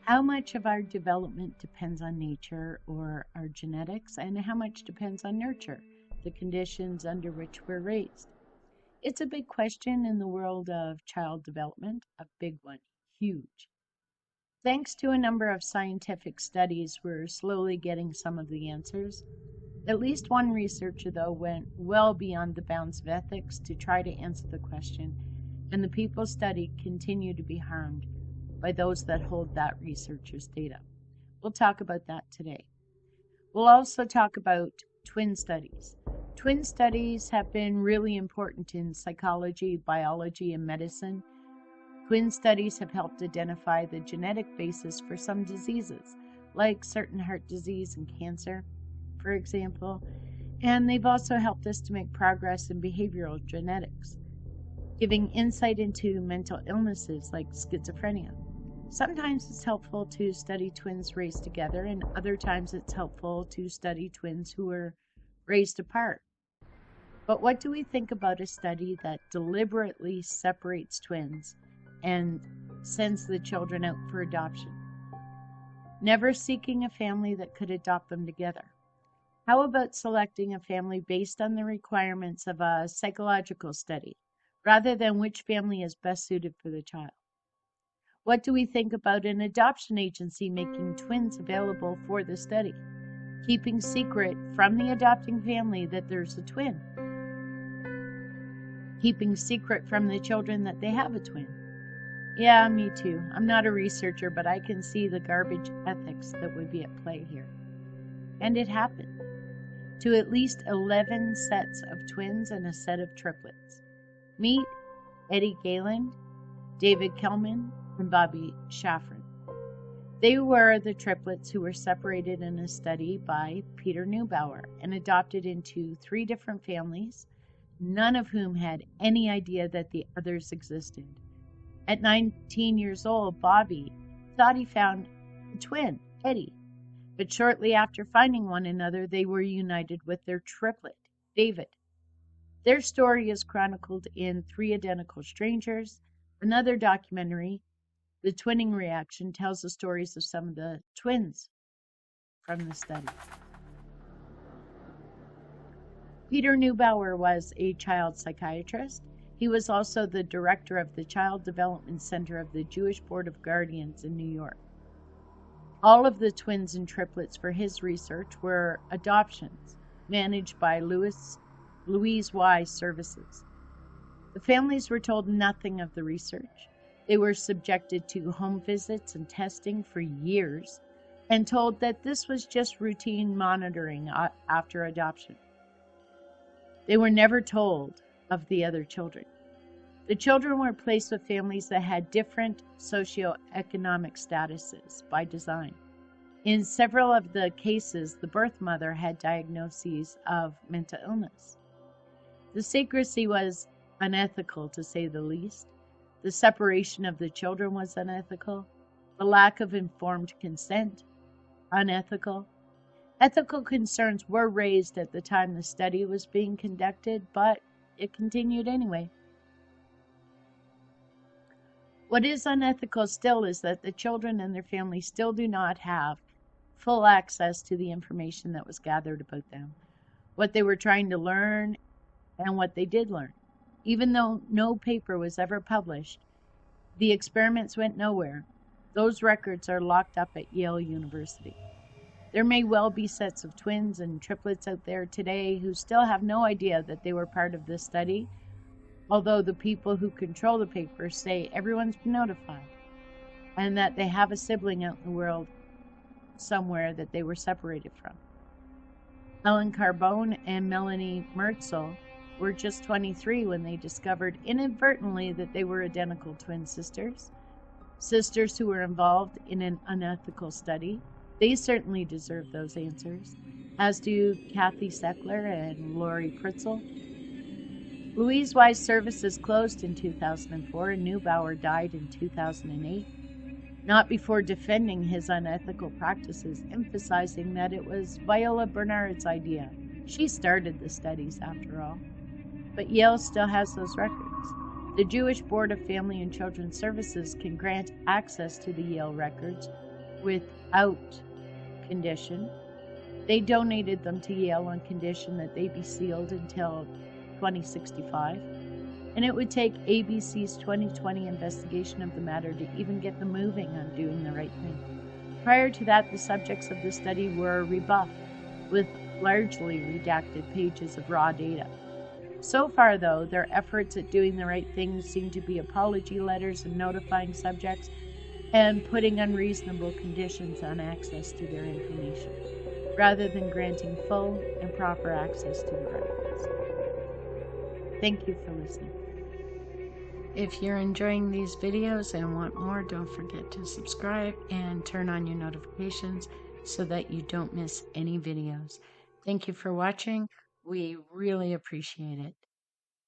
How much of our development depends on nature or our genetics, and how much depends on nurture, the conditions under which we're raised? It's a big question in the world of child development, a big one, huge. Thanks to a number of scientific studies, we're slowly getting some of the answers. At least one researcher, though, went well beyond the bounds of ethics to try to answer the question, and the people studied continue to be harmed by those that hold that researcher's data. We'll talk about that today. We'll also talk about twin studies. Twin studies have been really important in psychology, biology, and medicine. Twin studies have helped identify the genetic basis for some diseases, like certain heart disease and cancer, for example, and they've also helped us to make progress in behavioral genetics, giving insight into mental illnesses like schizophrenia. Sometimes it's helpful to study twins raised together, and other times it's helpful to study twins who were raised apart. But what do we think about a study that deliberately separates twins and sends the children out for adoption, never seeking a family that could adopt them together? How about selecting a family based on the requirements of a psychological study, rather than which family is best suited for the child? What do we think about an adoption agency making twins available for the study, keeping secret from the adopting family that there's a twin, keeping secret from the children that they have a twin? Yeah, me too. I'm not a researcher, but I can see the garbage ethics that would be at play here. And it happened to at least 11 sets of twins and a set of triplets. Meet Eddie Galen, David Kelman, and Bobby Shafran. They were the triplets who were separated in a study by Peter Neubauer and adopted into 3 different families, none of whom had any idea that the others existed. At 19 years old, Bobby thought he found a twin, Eddie, but shortly after finding one another, they were united with their triplet, David. Their story is chronicled in Three Identical Strangers. Another documentary, The Twinning Reaction, tells the stories of some of the twins from the study. Peter Neubauer was a child psychiatrist. He was also the director of the Child Development Center of the Jewish Board of Guardians in New York. All of the twins and triplets for his research were adoptions managed by Louise Wise Services. The families were told nothing of the research. They were subjected to home visits and testing for years and told that this was just routine monitoring after adoption. They were never told of the other children. The children were placed with families that had different socioeconomic statuses by design. In several of the cases, the birth mother had diagnoses of mental illness. The secrecy was unethical, to say the least. The separation of the children was unethical. The lack of informed consent, unethical. Ethical concerns were raised at the time the study was being conducted, but it continued anyway. What is unethical still is that the children and their families still do not have full access to the information that was gathered about them, what they were trying to learn, and what they did learn. Even though no paper was ever published, the experiments went nowhere. Those records are locked up at Yale University. There may well be sets of twins and triplets out there today who still have no idea that they were part of this study, although the people who control the paper say everyone's been notified and that they have a sibling out in the world somewhere that they were separated from. Ellen Carbone and Melanie Mertzel were just 23 when they discovered inadvertently that they were identical twin sisters who were involved in an unethical study. They certainly deserve those answers, as do Kathy Seckler and Lori Pritzel. Louise Wise Services closed in 2004 and Neubauer died in 2008, not before defending his unethical practices, emphasizing that it was Viola Bernard's idea. She started the studies, after all. But Yale still has those records. The Jewish Board of Family and Children's Services can grant access to the Yale records without condition. They donated them to Yale on condition that they be sealed until 2065. And it would take ABC's 2020 investigation of the matter to even get them moving on doing the right thing. Prior to that, the subjects of the study were rebuffed with largely redacted pages of raw data. So far, though, their efforts at doing the right thing seem to be apology letters and notifying subjects and putting unreasonable conditions on access to their information, rather than granting full and proper access to the records. Thank you for listening. If you're enjoying these videos and want more, don't forget to subscribe and turn on your notifications so that you don't miss any videos. Thank you for watching. We really appreciate it.